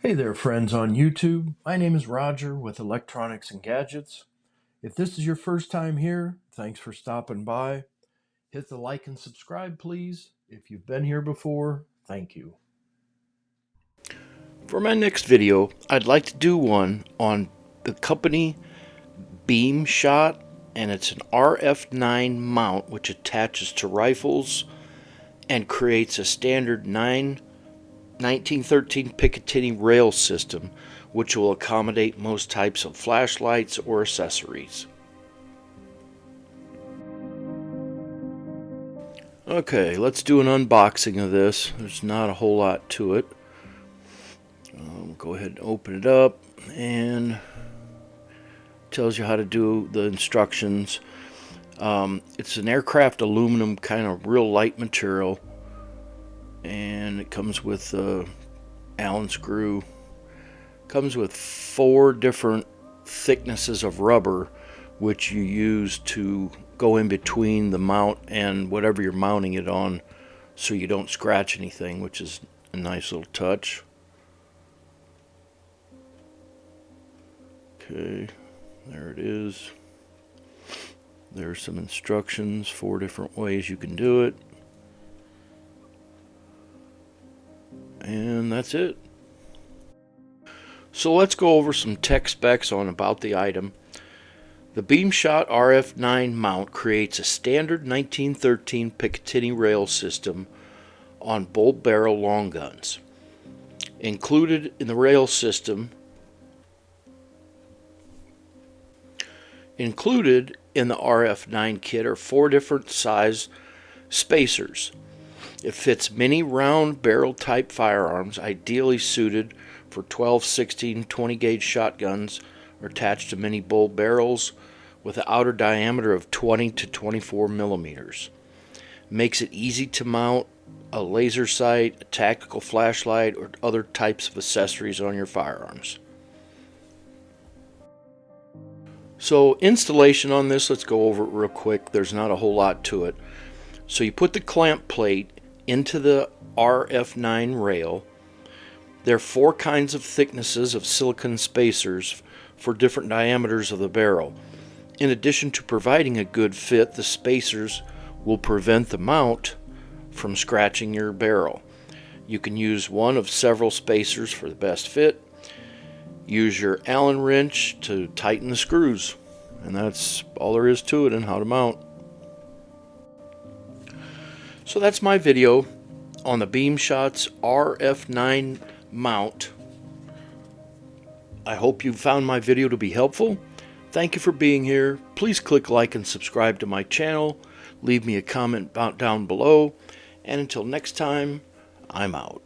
Hey there, friends on YouTube. My name is Roger with Electronics and Gadgets. If this is your first time here, thanks for stopping by. Hit the like and subscribe, please. If you've been here before, thank you. For my next video, I'd like to do one on the company Beamshot, and it's an RF9 mount which attaches to rifles and creates a standard 1913 Picatinny rail system which will accommodate most types of flashlights or accessories. Okay, let's do an unboxing of this. There's not a whole lot to it. Go ahead and open it up, and tells you how to do the instructions. It's an aircraft aluminum, kind of real light material, and it comes with a Allen screw. Comes with 4 different thicknesses of rubber, which you use to go in between the mount and whatever you're mounting it on, so you don't scratch anything, which is a nice little touch. Okay, there it is. There's some instructions, 4 different ways you can do it. And that's it. So let's go over some tech specs on about the item. The Beamshot RF9 mount creates a standard 1913 Picatinny rail system on bull barrel long guns. Included in the rail system Included in the RF9 kit are 4 different size spacers. It fits many round barrel type firearms, ideally suited for 12, 16, 20 gauge shotguns, or attached to many bull barrels with an outer diameter of 20 to 24 millimeters. Makes it easy to mount a laser sight, a tactical flashlight, or other types of accessories on your firearms. So installation on this, let's go over it real quick. There's not a whole lot to it. So you put the clamp plate into the RF9 rail. There are 4 kinds of thicknesses of silicon spacers for different diameters of the barrel. In addition to providing a good fit, the spacers will prevent the mount from scratching your barrel. You can use one of several spacers for the best fit. Use your Allen wrench to tighten the screws, and that's all there is to it and how to mount. So that's my video on the Beamshot's RF9 mount. I hope you found my video to be helpful. Thank you for being here. Please click like and subscribe to my channel. Leave me a comment down below. And until next time, I'm out.